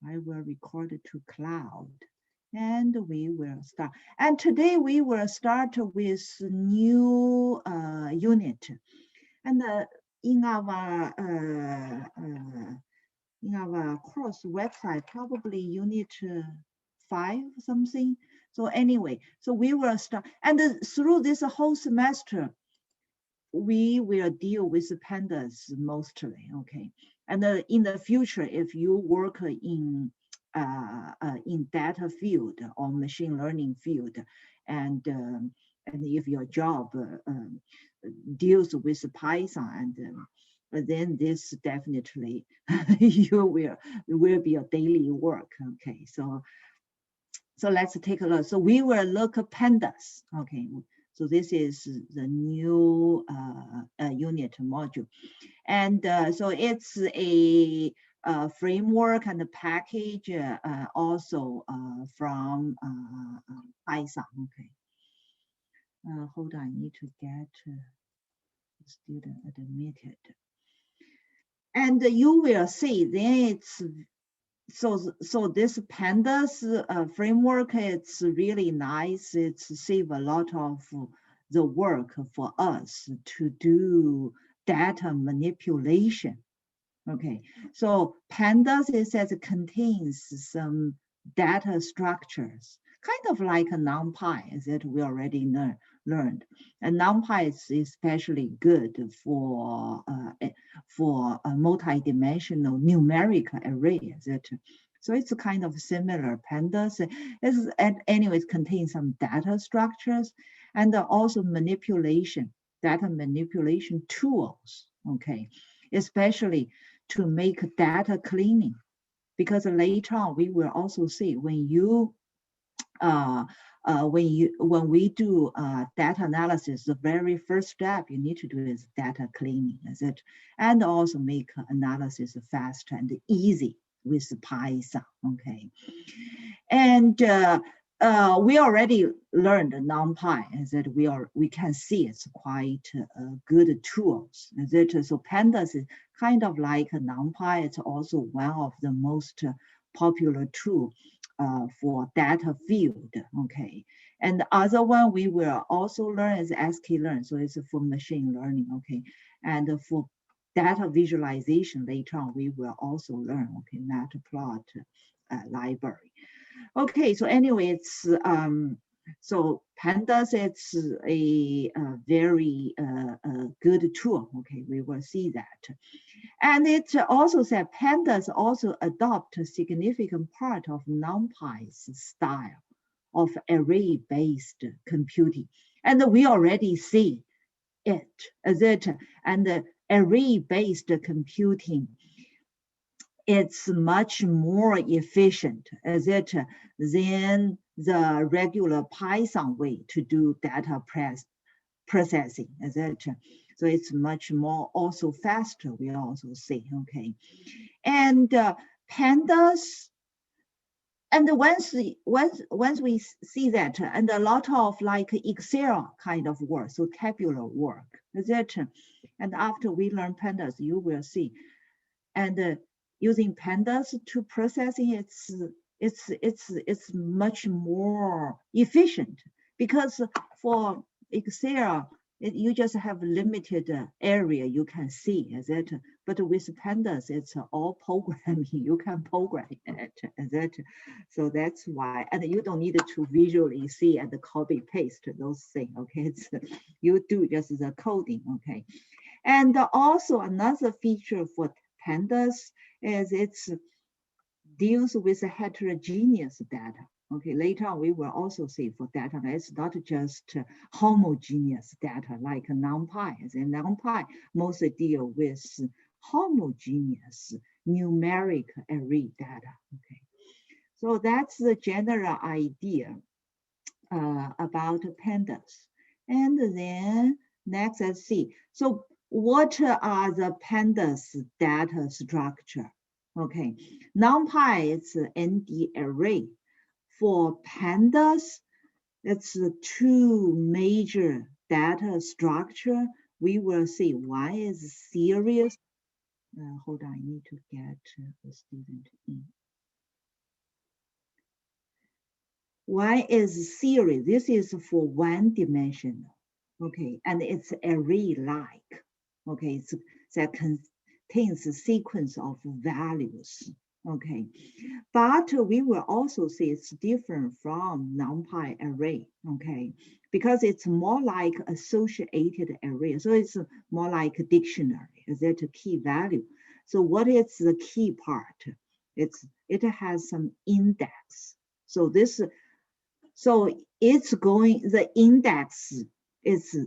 I will record it to cloud. And we will start. And today we will start with new unit. And in our course website, probably unit 5 something. So anyway, so we will start. And through this whole semester, we will deal with pandas mostly, okay? And in the future, if you work in data field or machine learning field, and if your job deals with Python, and then this definitely you will be a daily work. Okay, so let's take a look. So we will look at pandas. Okay, so this is the new unit module, and so it's a framework and a package also from Python. Okay, hold on, I need to get the student admitted, and you will see then it's. So this pandas framework, it's really nice. It's save a lot of the work for us to do data manipulation. Okay, so pandas, it says it contains some data structures, kind of like a NumPy that we already learned. And NumPy is especially good for a multi-dimensional numeric array. So it's kind of similar. Pandas, and anyways, contains some data structures and also data manipulation tools. Okay, especially to make data cleaning, because later on we will also see when we do data analysis, the very first step you need to do is data cleaning, and also make analysis fast and easy with Python. Okay, and we already learned NumPy, we can see it's quite good tools. So pandas is kind of like NumPy. It's also one of the most popular tool for data field. Okay, and the other one we will also learn is sklearn. So it's for machine learning. Okay, and for data visualization later on we will also learn. Okay, matplot library. Okay, so anyway, it's so pandas, it's a very good tool. Okay, we will see that. And it also said pandas also adopt a significant part of NumPy's style of array-based computing. And we already see it, and array-based computing, it's much more efficient than the regular Python way to do data processing, So it's much more also faster, we also see, okay. And pandas, and once we see that, and a lot of like Excel kind of work, so tabular work, and after we learn pandas, you will see, and using pandas to processing, it's much more efficient, because for Excel, you just have limited area you can see, but with pandas, it's all programming. You can program it, so that's why, and you don't need to visually see and copy paste those things. Okay, you do just the coding. Okay, and also another feature for pandas is it deals with heterogeneous data. Okay, later on we will also see for data, it's not just homogeneous data like NumPy. And NumPy mostly deal with homogeneous numeric array data. Okay, so that's the general idea about pandas. And then next, let's see. So what are the pandas data structure? Okay, NumPy is ND array. For pandas, it's two major data structure. We will see one is series. Hold on, I need to get the student in. One is series. This is for one dimensional. Okay, and it's array-like. Okay, that contains a sequence of values. Okay, but we will also see it's different from NumPy array. Okay, because it's more like associated array. So it's more like a dictionary. Is that a key value? So what is the key part? It has some index. So it's going, the index is,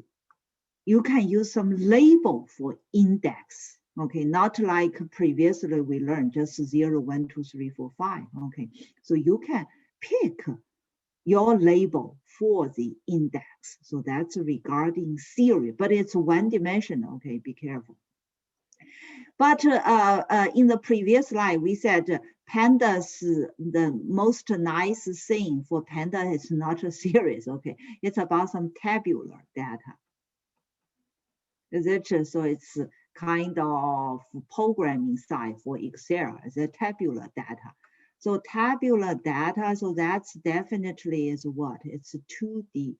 you can use some label for index. Okay, not like previously we learned just 0, 1, 2, 3, 4, 5. Okay, so you can pick your label for the index. So that's regarding series, but it's one dimensional. Okay, be careful. But in the previous slide, we said pandas, the most nice thing for panda is not a series. Okay, it's about some tabular data. Is it? So it's kind of programming side for Excel, the tabular data. So tabular data, so that's definitely is what? It's 2D.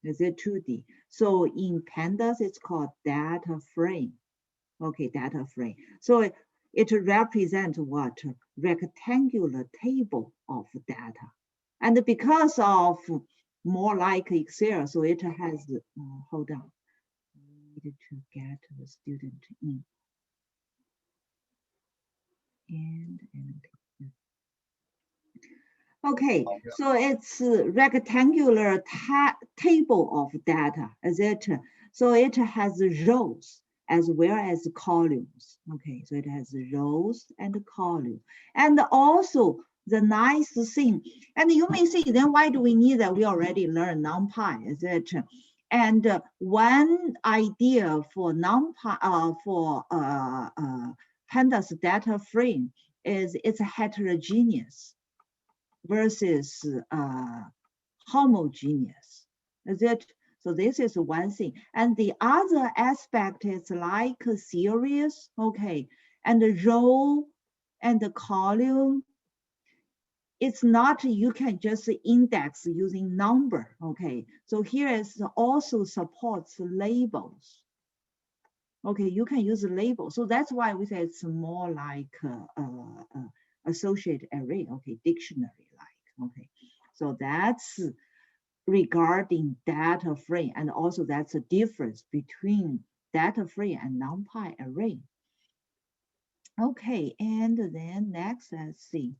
Is it 2D? So in pandas, it's called data frame. Okay, data frame. So it represents what? Rectangular table of data. And because of more like Excel, so it has, hold on. Needed to get the student in. And okay, so it's a rectangular table of data, is it? So it has rows as well as columns. Okay, so it has rows and columns. And also the nice thing, and you may say, then why do we need that? We already learned NumPy, is it? And one idea for NumPy, for Pandas data frame is it's heterogeneous versus homogeneous. Is it? So this is one thing. And the other aspect is like a series, okay, and the row and the column. It's not, you can just index using number, okay? So here is also supports labels. Okay, you can use a label. So that's why we say it's more like associated array, okay, dictionary-like, okay. So that's regarding data frame, and also that's a difference between data frame and NumPy array. Okay, and then next, let's see.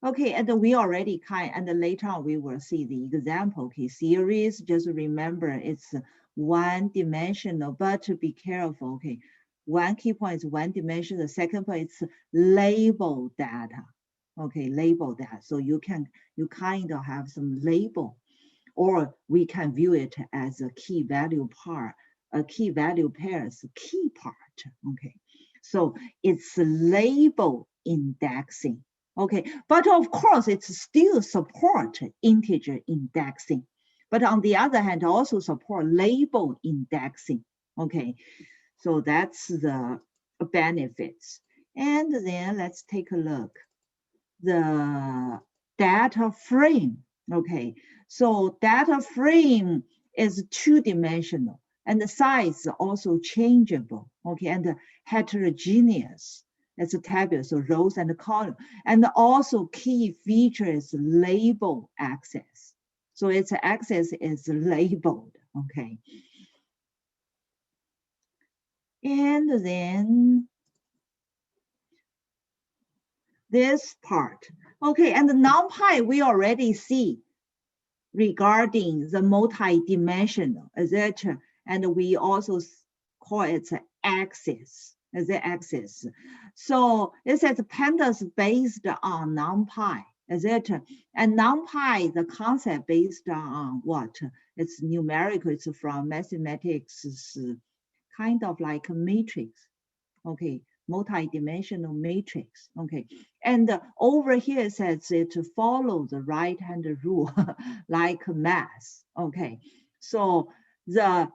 Okay, and we already and later on we will see the example. Okay, series, just remember it's one dimensional, but be careful. Okay, one key point is one dimension. The second point is label data. Okay, label data. So you kind of have some label, or we can view it as a key value part, a key value pairs key part. Okay, so it's label indexing. Okay, but of course it's still support integer indexing, but on the other hand also support label indexing. Okay, so that's the benefits. And then let's take a look. The data frame. Okay, so data frame is two-dimensional and the size is also changeable. Okay, and heterogeneous. It's a table, so rows and column. And also key feature is label access. So its access is labeled, okay. And then this part. Okay, and the NumPy we already see regarding the multi-dimensional, etc. And we also call it axis, as the axis. So it says pandas based on NumPy, etc. And NumPy, the concept based on what? It's numerical, it's from mathematics, it's kind of like a matrix, okay, multi-dimensional matrix, okay. And over here it says it follows the right-hand rule like math, okay. So the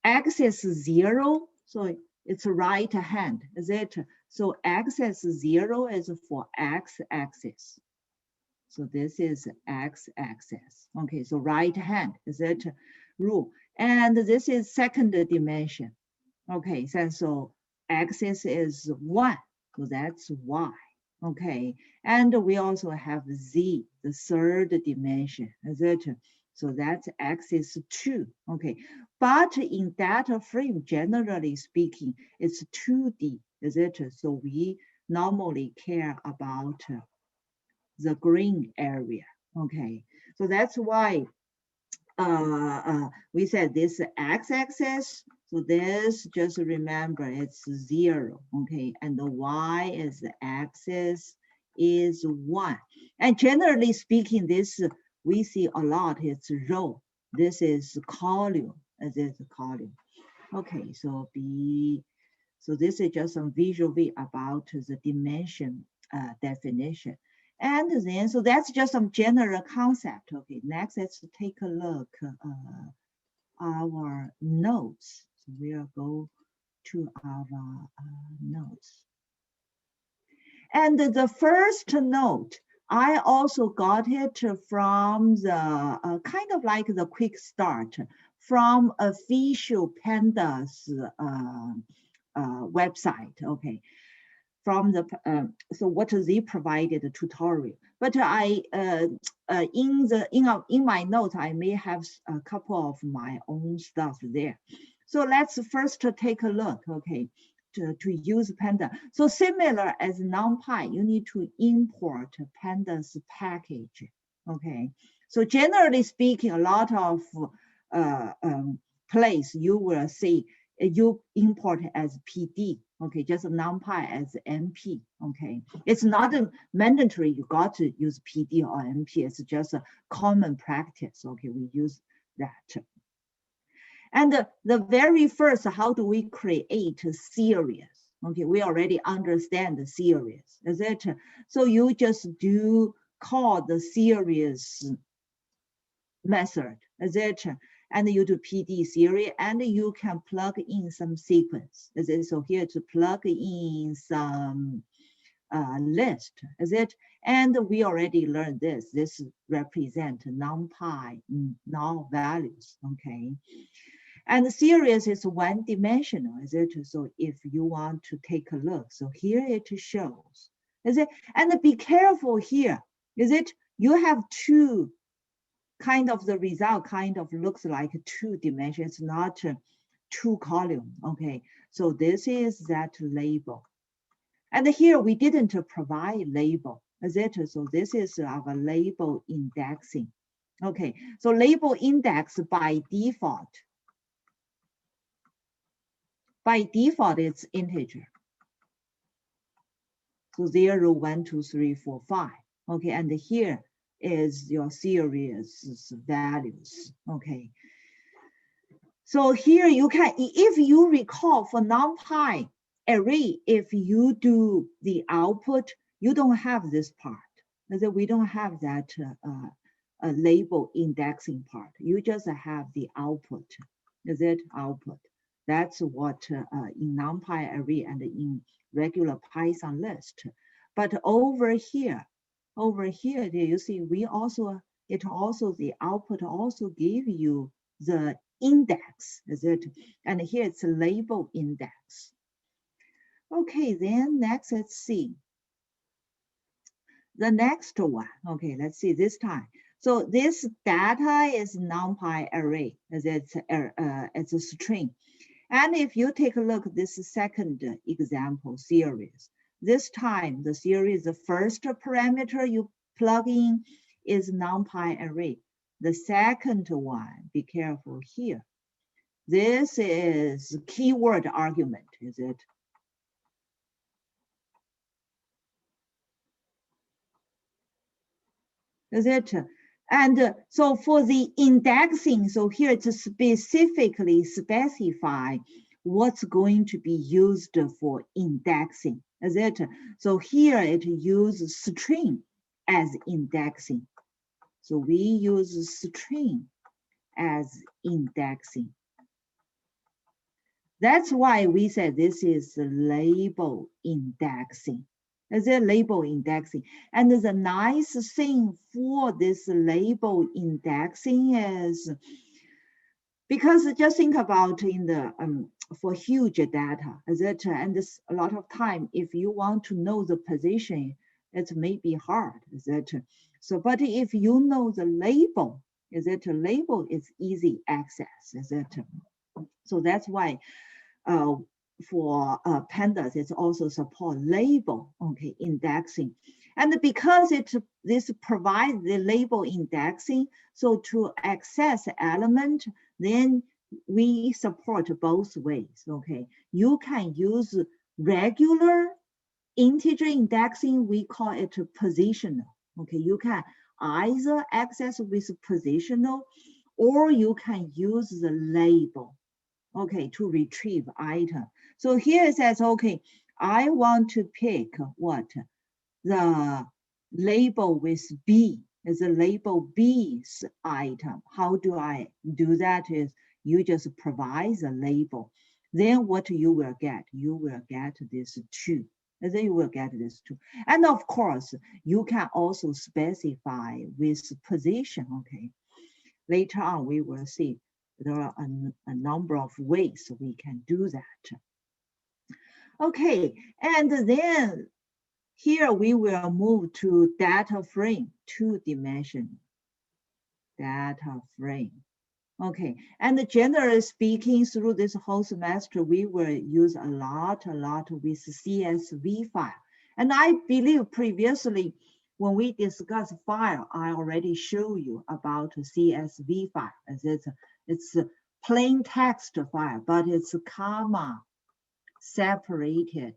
axis 0, so it's right hand, is it? So axis 0 is for x-axis, So this is x-axis. Okay, so right hand is that rule. And this is second dimension. Okay, so axis is 1, so that's y. Okay, and we also have z, the third dimension, is it? So that's axis 2. Okay, but in data frame, generally speaking, it's 2D, is it? So we normally care about the green area. Okay, so that's why we said this x-axis. So this, just remember, it's 0. Okay, and the y is the axis is 1. And generally speaking, this we see a lot. It's row. This is column. This is column. Okay, so so this is just some visual about the dimension definition. And then, so that's just some general concept. Okay, next let's take a look our notes. So we'll go to our notes. And the first note, I also got it from the kind of like the quick start from official Pandas website. Okay, from the so what they provided a tutorial. But I in my notes I may have a couple of my own stuff there. So let's first take a look. Okay, to use Panda. So similar as NumPy, you need to import Pandas package. Okay, so generally speaking, a lot of place you will see you import as PD. Okay, just NumPy as MP. Okay, it's not mandatory you got to use PD or MP. It's just a common practice. Okay, we use that. And the very first, how do we create a series? Okay, we already understand the series, is it? So you just do call the series method, is it? And you do PD series, and you can plug in some sequence, is it? So here to plug in some list, is it? And we already learned this. This represent NumPy null values, okay? And the series is one dimensional, is it? So if you want to take a look, so here it shows, is it? And be careful here, is it? You have two kind of the result kind of looks like 2 dimensions, not 2 column. Okay, so this is that label. And here we didn't provide label, is it? So this is our label indexing. Okay, so label index by default. By default, it's integer. So 0, 1, 2, 3, 4, 5. Okay, and here is your series values. Okay. So here you can, if you recall for NumPy array, if you do the output, you don't have this part. We don't have that label indexing part. You just have the output. Is it output? That's what in NumPy array and in regular Python list. But over here, you see, we also, the output also give you the index, is it? And here it's a label index. Okay, then next, let's see. The next one, okay, let's see this time. So this data is NumPy array, it's a string. And if you take a look at this second example series, this time the series, the first parameter you plug in is NumPy array. The second one, be careful here. This is keyword argument, is it? Is it? And so for the indexing, so here it's specifically specify what's going to be used for indexing, is it? So here it uses string as indexing. So we use string as indexing. That's why we said this is label indexing. Is it label indexing? And the nice thing for this label indexing is, because just think about in the for huge data, is it? And this a lot of time, if you want to know the position, it may be hard, is it? So, but if you know the label, is it? Label is easy access, is it? So that's why for Pandas, it also support label, okay, indexing. And because this provides the label indexing, so to access element, then we support both ways, okay? You can use regular integer indexing, we call it positional, okay? You can either access with positional, or you can use the label, okay, to retrieve item. So here it says, okay, I want to pick what? The label with B is a label B's item. How do I do that? Is you just provide the label. Then what you will get? You will get this 2. And then you will get this 2. And of course, you can also specify with position, okay? Later on, we will see there are a number of ways we can do that. Okay, and then here we will move to data frame, 2-dimensional data frame. Okay, and generally speaking, through this whole semester, we will use a lot with CSV file. And I believe previously, when we discussed file, I already showed you about CSV file. It's a plain text file, but it's a comma separated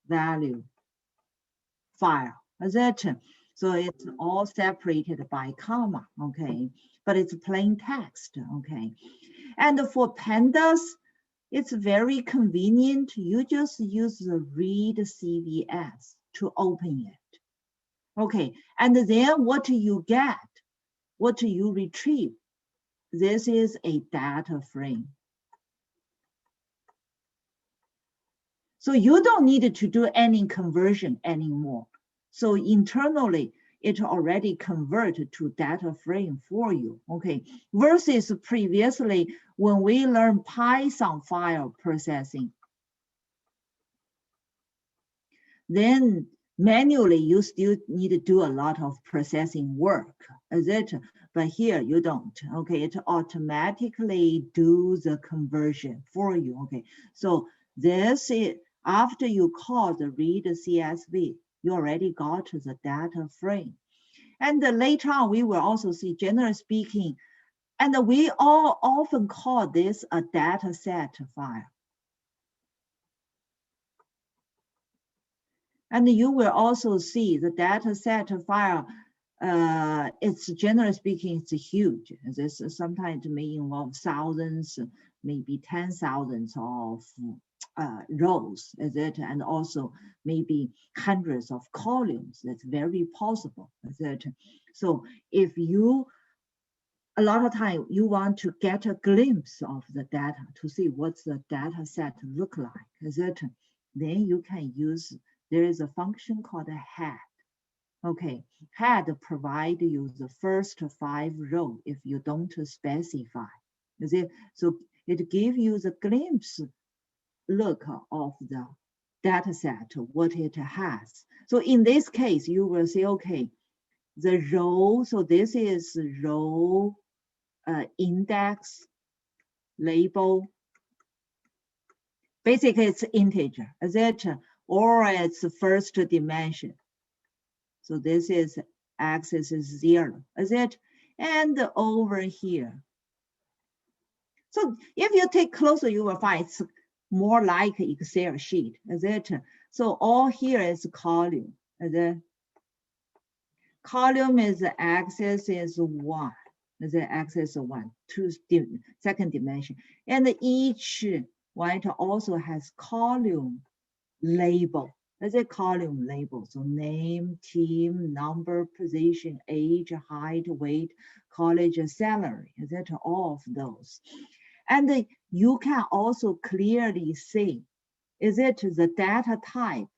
value file. Is it? So it's all separated by comma, okay? But it's plain text, okay? And for Pandas, it's very convenient. You just use the read CVS to open it. Okay, and then what do you get? What do you retrieve? This is a data frame. So you don't need to do any conversion anymore. So internally, it already converted to data frame for you, okay? Versus previously, when we learned Python file processing, then manually you still need to do a lot of processing work, is it? But here you don't, okay? It automatically do the conversion for you, okay? So this is, after you call the read CSV, you already got the data frame. And later on, we will also see, generally speaking, and we all often call this a data set file. And you will also see the data set file, it's generally speaking, it's huge. This sometimes may involve thousands, maybe 10,000 of rows, is it? And also maybe hundreds of columns. That's very possible, is it? So if you, a lot of time you want to get a glimpse of the data to see what's the data set look like, is it? Then you can use, there is a function called a head. Okay, head provide you the first 5 rows if you don't specify. Is it? So it gives you the glimpse look of the data set, what it has. So in this case, you will say, okay, the row, so this is row index label. Basically, it's integer, is it? Or it's first dimension. So this is axis is 0, is it? And over here. So if you take closer, you will find it's more like Excel sheet, is it? So all here is column, is it? Column is axis is 1, is it? Axis 1, 2 second dimension. And each one also has column label. Is it column label? So name, team, number, position, age, height, weight, college salary. Is it? All of those. And you can also clearly see is it the data type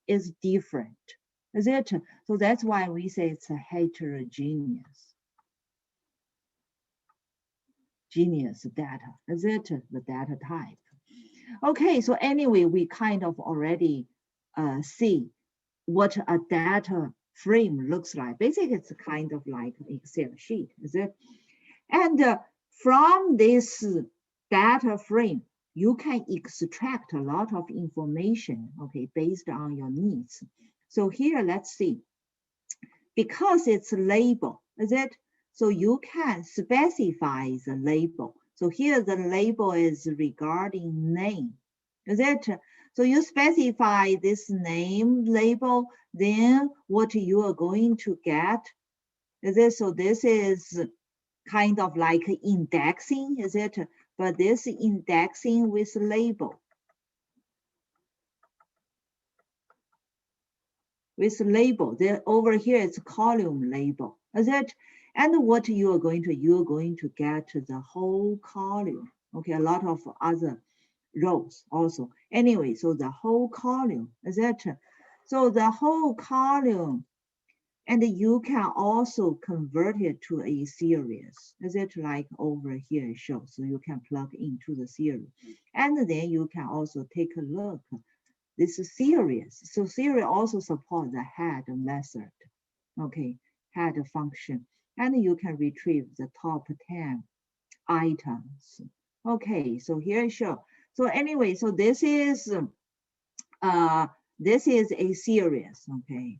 is different? Is it? So that's why we say it's a heterogeneous data. Is it the data type? Okay, so anyway, we kind of already see what a data frame looks like. Basically, it's kind of like an Excel sheet, is it? And from this data frame, you can extract a lot of information, okay, based on your needs. So here, let's see. Because it's label, is it? So you can specify the label. So here the label is regarding name, is it? So you specify this name label, then what you are going to get, is it? So this is kind of like indexing, is it? But this indexing with label. With label, then over here it's column label, is it? And what you're going to get the whole column. Okay, a lot of other rows also. Anyway, so the whole column, is it? So the whole column, and you can also convert it to a series. Is it like over here it shows? So you can plug into the series. And then you can also take a look. This is series. So series also support the head method. Okay, head function. And you can retrieve the top 10 items. Okay, so here it shows. So anyway, so this is a series, okay.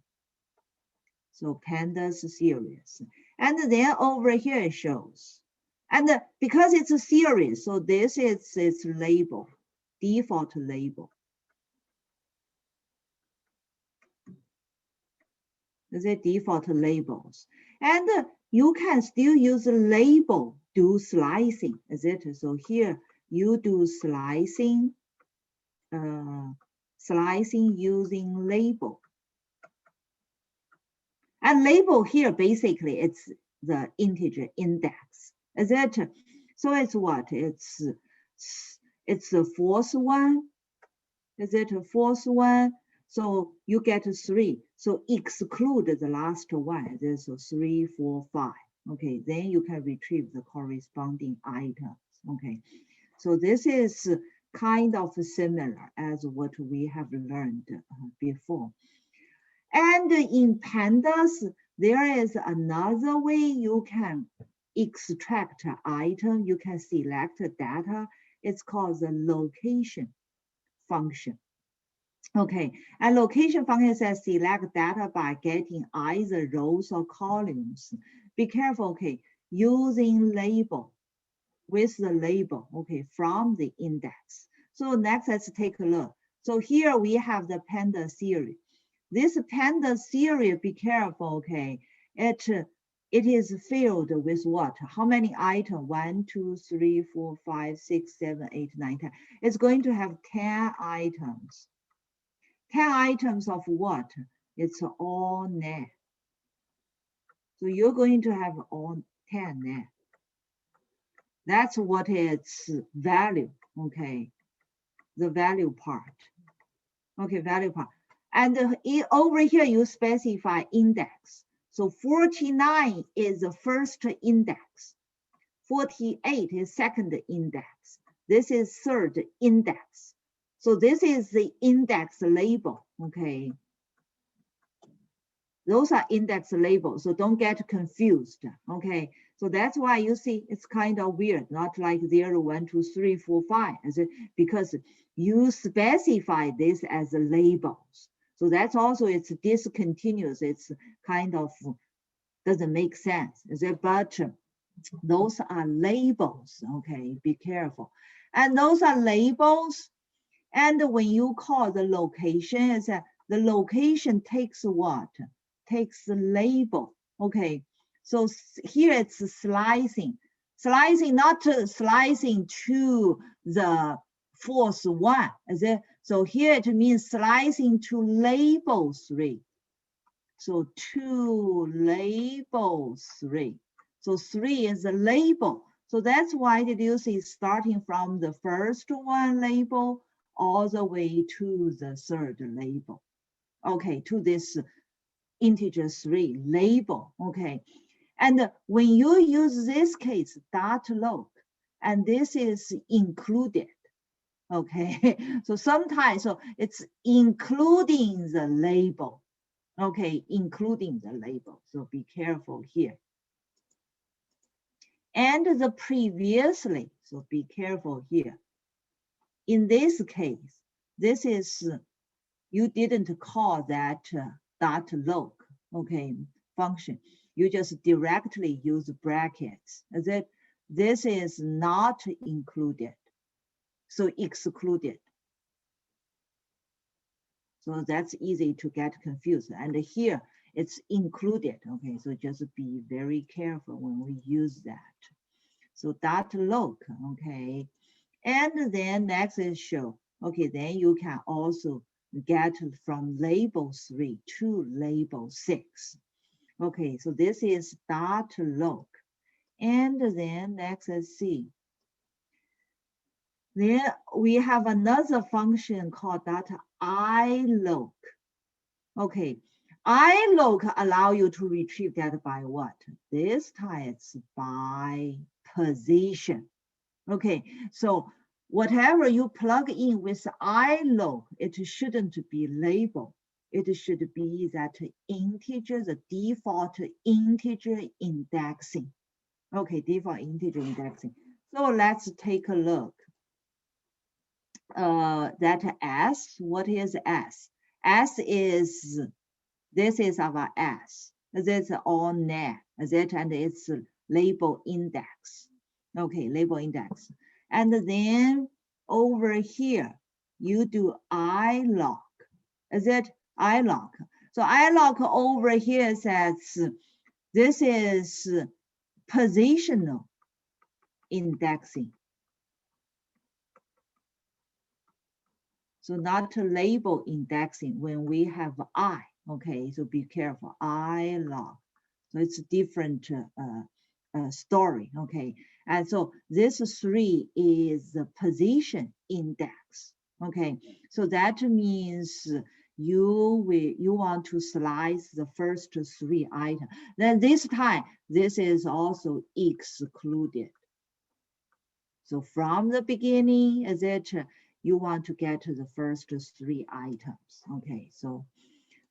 So Pandas series. And then over here it shows. And because it's a series, so this is its label, default label. The default labels. And you can still use a label, do slicing, is it? So here you do slicing, slicing using label. And label here, basically, it's the integer index, is it? So it's what? It's the fourth one, is it a fourth one? So you get 3. So exclude the last one. There's 3, 4, 5. Okay, then you can retrieve the corresponding items. Okay, so this is kind of similar as what we have learned before. And in Pandas, there is another way you can extract an item. You can select data. It's called the location function. Okay, and location function says select data by getting either rows or columns. Be careful, okay, using label, with the label, okay, from the index. So next, let's take a look. So here we have the Pandas series. This Pandas series, be careful, okay, it is filled with what? How many items? 1, 2, 3, 4, 5, 6, 7, 8, 9, 10. It's going to have 10 items. 10 items of what? It's all net. So you're going to have all 10 net. That's what its value, okay? The value part. Okay, value part. And over here, you specify index. So 49 is the first index. 48 is second index. This is third index. So this is the index label, okay? Those are index labels, so don't get confused, okay? So that's why you see it's kind of weird, not like 0, 1, 2, 3, 4, 5, because you specify this as labels. So that's also, it's discontinuous, it's kind of doesn't make sense, but those are labels, okay? Be careful. And those are labels, and when you call the location, is that the location takes what? Takes the label, okay? So here it's slicing. Slicing, not slicing to the fourth one, is it? So here it means slicing to label 3. So to label 3. So 3 is a label. So that's why did you see starting from the first one label all the way to the third label. Okay, to this integer 3 label. Okay, and when you use this case dot log, and this is included. Okay, so sometimes so it's including the label. Okay, including the label. So be careful here. And the previously, so be careful here. In this case, this is, you didn't call that dot log, okay, function. You just directly use brackets. This is not included, so excluded. So that's easy to get confused. And here it's included, okay? So just be very careful when we use that. So dot log, okay? And then next is show. Okay, then you can also get from label 3 to label 6. Okay, so this is dot log. And then next is C. Then we have another function called dot ilog. Okay, ilog allow you to retrieve that by what? This time it's by position. Okay, so whatever you plug in with ilog, it shouldn't be labeled. It should be that integer, the default integer indexing. Okay, default integer indexing. So let's take a look. That S, what is S? S is, this is our S. That's all net, that, and it's label index. Okay, label index. And then over here, you do ilog. Is it ilog? So ilog over here says this is positional indexing. So not to label indexing when we have I, okay, so be careful, ilog. So it's a different story, okay. And so this 3 is the position index, okay. So that means you want to slice the first 3 items. Then this time, this is also excluded. So from the beginning, is it you want to get to the first 3 items. Okay, so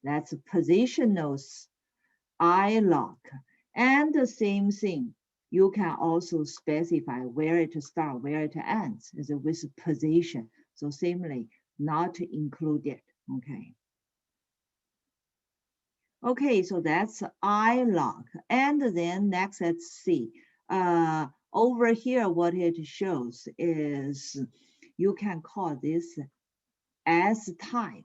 that's positional ilog. And the same thing, you can also specify where it starts, where it ends, is with position. So similarly, not included. Okay. Okay, so that's ilog. And then next, let's see. Over here, what it shows is you can call this as type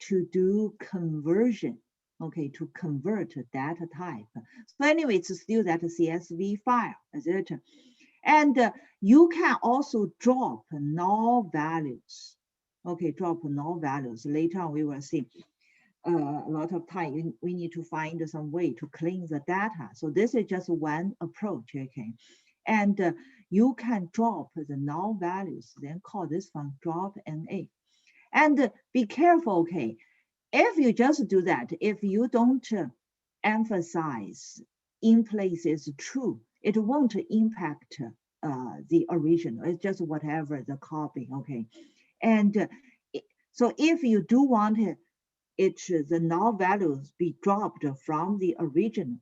to do conversion, okay, to convert data type. So anyway, it's still that CSV file, is it? And you can also drop null values. Okay, drop null values. Later on, we will see a lot of time we need to find some way to clean the data. So this is just one approach, okay? And you can drop the null values, then call this one drop NA. And be careful, okay? If you just do that, if you don't emphasize in place is true, it won't impact the original. It's just whatever the copy, okay? And so if you do want the null values be dropped from the original,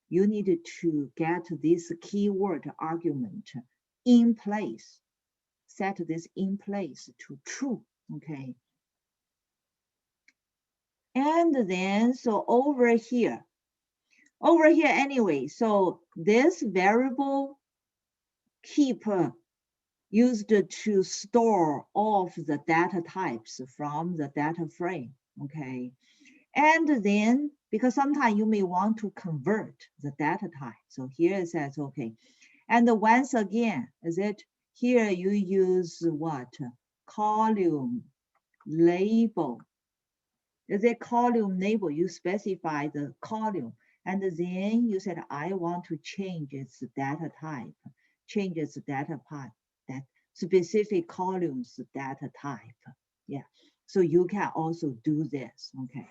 you need to get this keyword argument in place, set this in place to true, okay? And then, so over here anyway, so this variable keep used to store all of the data types from the data frame, okay? And then, because sometimes you may want to convert the data type. So here it says, okay. And once again, is it here you use what? Column label. Is it column label? You specify the column. And then you said, I want to change its data type. Change its data type, that specific column's data type. Yeah, so you can also do this, okay.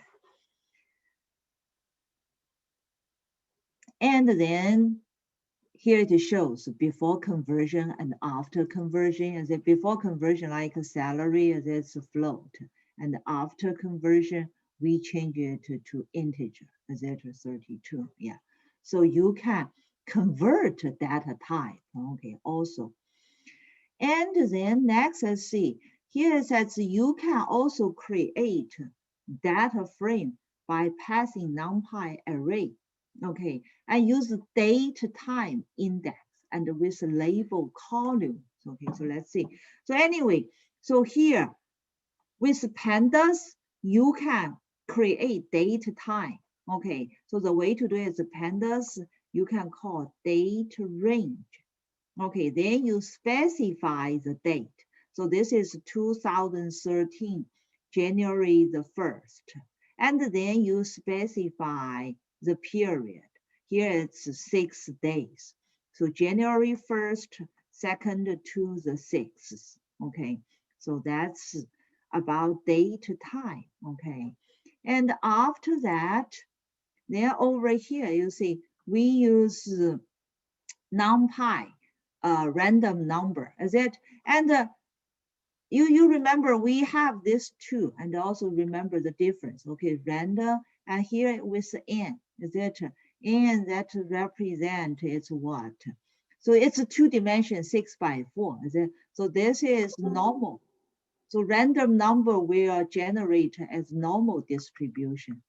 And then here it shows before conversion and after conversion. As it before conversion, like a salary, as it's a float, and after conversion, we change it to integer, as it 32. Yeah, so you can convert data type. Okay, also. And then next, let's see. Here it says you can also create data frame by passing NumPy array. Okay, and use date time index and with label columns. Okay, so let's see. So anyway, so here with pandas, you can create date time. Okay, so the way to do it is pandas, you can call date range. Okay, then you specify the date. So this is 2013, January the 1st. And then you specify the period. Here it's 6 days. So January 1st, 2nd to the 6th. Okay, so that's about date time. Okay, and after that, then over here, you see, we use NumPy, random number, is it? And you remember we have this two, and also remember the difference. Okay, random, and here with n, is it? And that represent it's what? So it's a 2-dimension 6x4, is it? So this is normal. So random number will generate as normal distribution.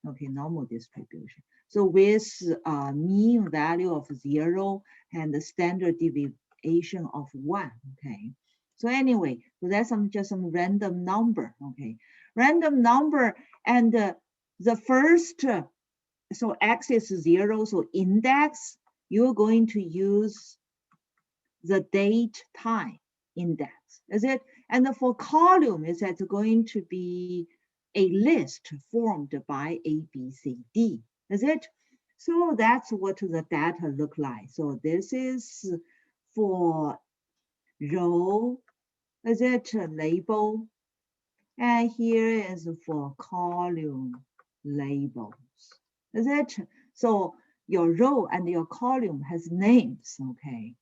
Okay, normal distribution. So with mean value of 0 and the standard deviation of 1, okay. So anyway, so that's just some random number, okay. Random number, and the first, so x is 0, so index, you're going to use the date time index, is it? And for column, is that going to be a list formed by A, B, C, D, is it? So that's what the data look like. So this is for row, is it label? And here is for column labels, is it? So your row and your column has names, okay?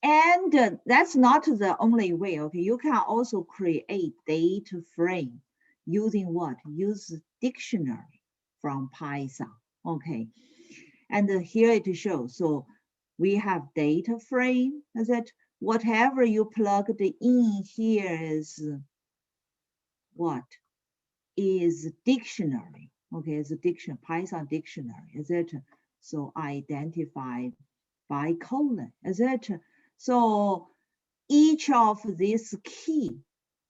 And that's not the only way, okay? You can also create data frame using what? Use dictionary from Python, okay? And here it shows, so we have data frame, is it? Whatever you plugged in here is what? Is dictionary, okay? It's a dictionary, Python dictionary, is it? So identify by colon, is it? So each of these key,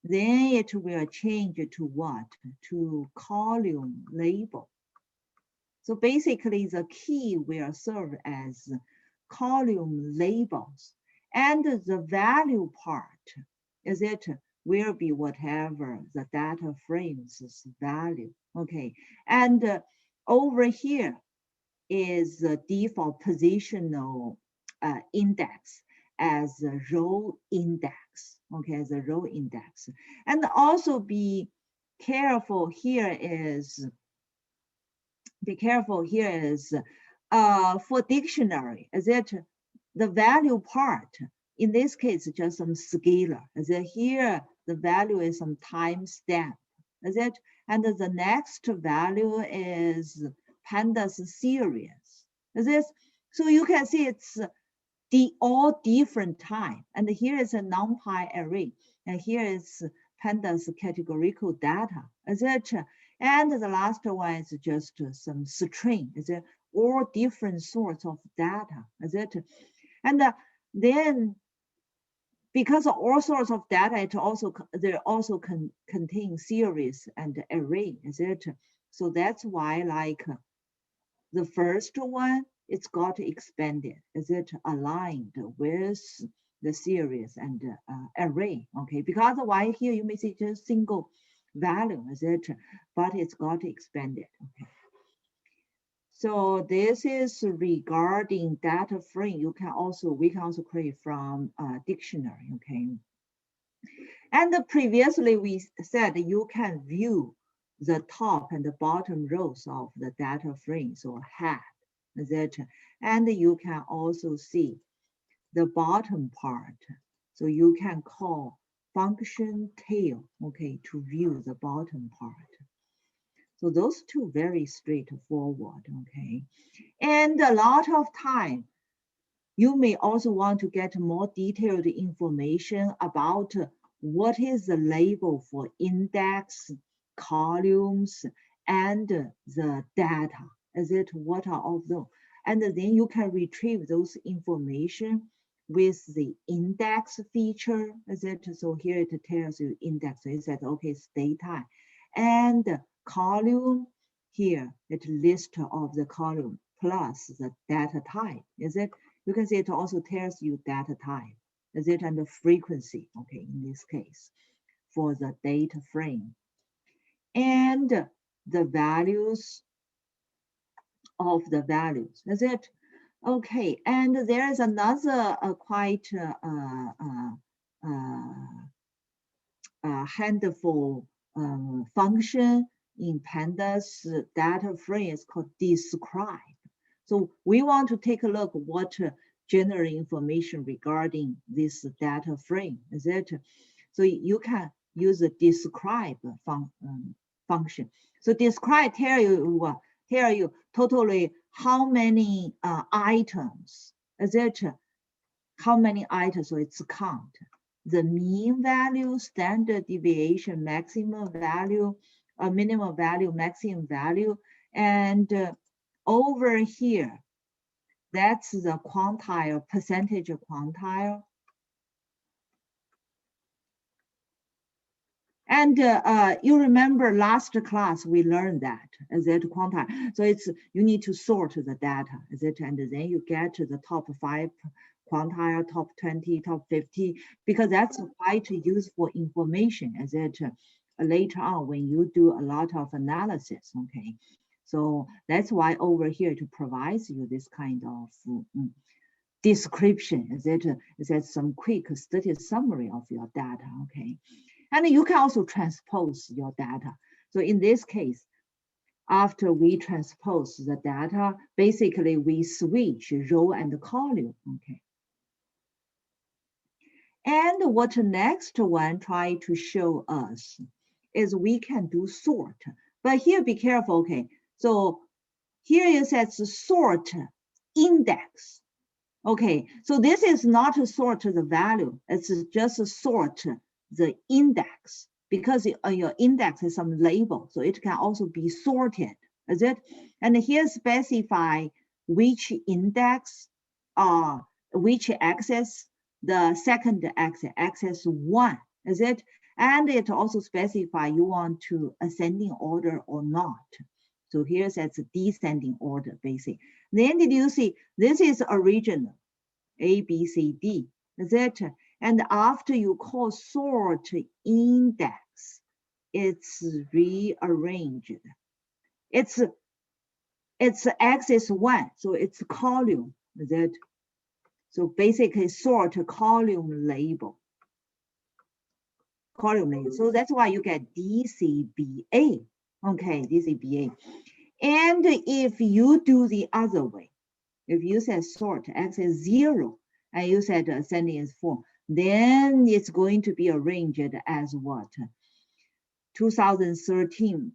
then it will change to what? To column label. So basically the key will serve as column labels, and the value part, is it, will be whatever the data frame's value, okay? And over here is the default positional index as a row index, okay, as a row index. And also be careful here is, for dictionary, is it the value part, in this case, just some scalar, is it here, the value is some timestamp, is it? And the next value is Pandas series, is this? So you can see it's all different time. And here is a NumPy array. And here is Pandas categorical data, is it? And the last one is just some string, is it? All different sorts of data, is it? And then because of all sorts of data, it also contain series and array, is it? So that's why, like the first one, it's got expanded, is it aligned with the series and array, okay? Because why here you may see just single value, is it? But it's got expanded, okay? So this is regarding data frame. We can also create from dictionary, okay? And previously we said you can view the top and the bottom rows of the data frames or head, etc. And you can also see the bottom part. So you can call function tail, okay, to view the bottom part. So those two very straightforward, okay. And a lot of time, you may also want to get more detailed information about what is the label for index, columns, and the data. Is it what are all those? And then you can retrieve those information with the index feature. Is it? So here it tells you index. So it says, okay, it's data. And column, here it lists of the column plus the data type. Is it? You can see it also tells you data type, is it, and the frequency, okay, in this case, for the data frame. And the values of the values, is it? Okay, and there is another quite handful function in Pandas data frame is called describe. So we want to take a look what general information regarding this data frame, is it? So you can use the describe function. So describe tell you totally how many items, is it? How many items, so it's count. The mean value, standard deviation, maximum value, minimum value, maximum value, and over here, that's the quantile, percentage quantile. And you remember last class we learned that, is it quantile? So it's you need to sort the data, is it? And then you get to the top 5 quantile, top 20, top 50, because that's quite useful information, is it? Later on when you do a lot of analysis, okay? So that's why over here to provide you this kind of description, is it? Is that some quick status summary of your data, okay? And you can also transpose your data. So in this case, after we transpose the data, basically we switch row and column, okay? And what the next one try to show us is we can do sort. But here, be careful, okay? So here it says sort index. Okay, so this is not to sort the value, it's just to sort the index, because your index is some label, so it can also be sorted, is it? And here specify which index, which axis, the second axis 1, is it? And it also specify you want to ascending order or not. So here says descending order, basic. Then did you see, this is original, A, B, C, D, is it? And after you call sort index, it's rearranged. It's axis 1, so it's column, is it? So basically sort column label. Column label. So that's why you get DCBA. Okay, DCBA. And if you do the other way, if you said sort x is 0 and you said ascending is 4, then it's going to be arranged as what? 2013,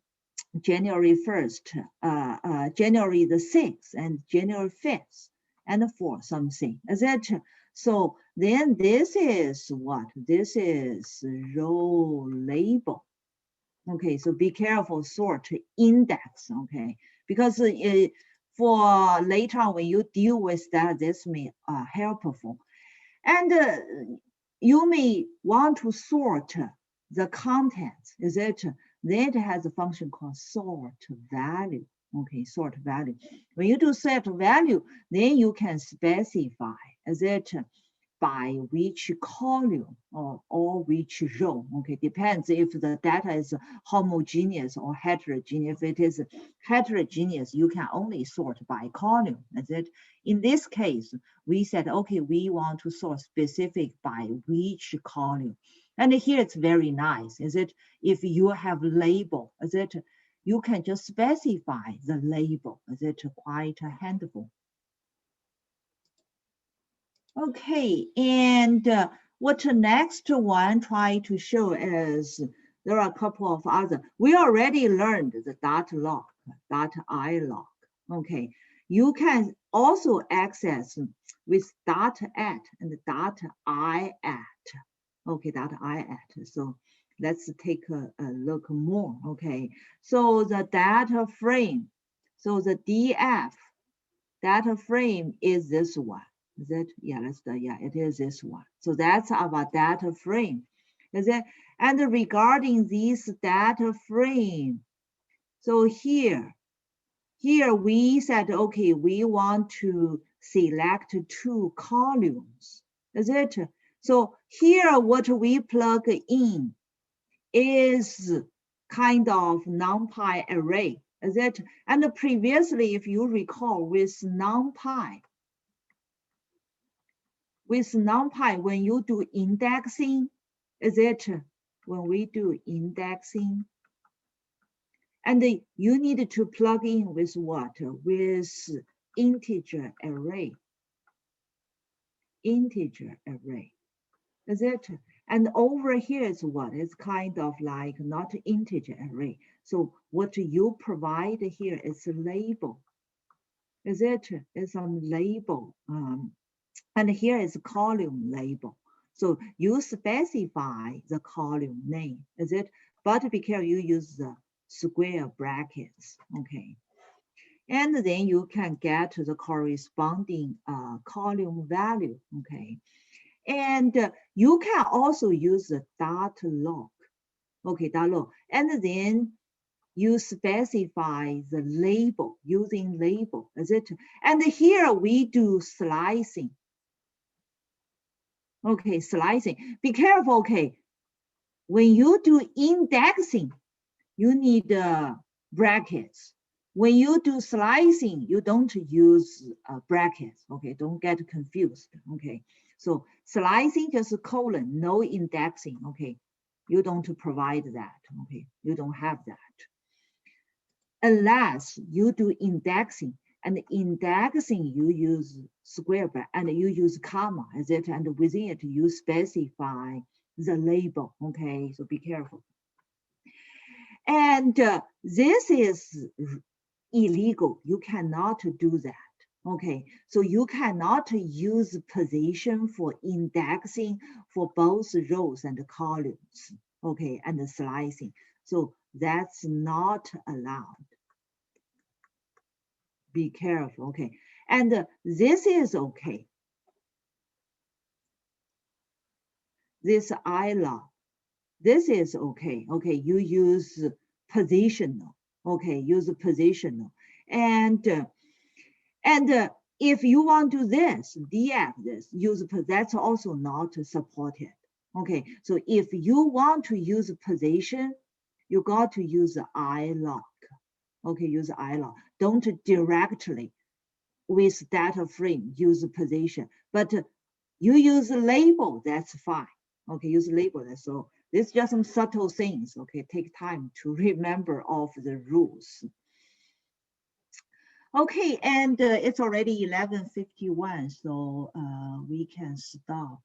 January 1st, January the 6th, and January 5th, and 4 something, etc. So then this is what? This is row label. Okay, so be careful, sort index, okay? Because for later on when you deal with that, this may helpful. And you may want to sort the contents, is it? Then it has a function called sort value. Okay, sort value. When you do sort value, then you can specify, is it by which column or which row, okay, depends if the data is homogeneous or heterogeneous. If it is heterogeneous, you can only sort by column, is it? In this case, we said, okay, we want to sort specific by which column. And here it's very nice, is it? If you have label, is it? You can just specify the label, is it? Quite handful. Okay, and what the next one try to show is there are a couple of other. We already learned the dot log, dot I log. Okay, you can also access with dot at and dot I at. Okay, dot I at. So let's take a look more. Okay, so the data frame. So the DF data frame is this one. Is it? Yeah, it is this one. So that's our data frame. Is it? And regarding this data frame, so here we said, okay, we want to select 2 columns. Is it? So here what we plug in is kind of NumPy array. Is it? And previously, if you recall, with NumPy, when you do indexing, is it? When we do indexing, and you need to plug in with what? With integer array. Integer array. Is it? And over here is what? It's kind of like not integer array. So what you provide here is a label. Is it? It's some label. And here is a column label. So you specify the column name, is it? But be careful, you use the square brackets, okay? And then you can get the corresponding column value, okay? And you can also use the dot log, okay, dot log. And then you specify the label, using label, is it? And here we do slicing. Okay, slicing. Be careful, okay. When you do indexing, you need brackets. When you do slicing, you don't use brackets, okay? Don't get confused, okay? So slicing, just a colon, no indexing, okay? You don't provide that, okay? You don't have that. Unless you do indexing, and indexing, you use square bracket and you use comma, is it? And within it, you specify the label, okay? So be careful. And this is illegal. You cannot do that, okay? So you cannot use position for indexing for both rows and columns, okay? And the slicing. So that's not allowed. Be careful, okay? And this is okay. This ILOG, this is okay. Okay, you use positional. Okay, use positional. And if you want to do this, DF this, use that's also not supported. Okay, so if you want to use position, you got to use ILOG. Okay, use ILOG. Don't directly with data frame use position, but you use label, that's fine. Okay, use label, that's so. This is just some subtle things, okay? Take time to remember all of the rules. Okay, and it's already 11:51, so we can stop.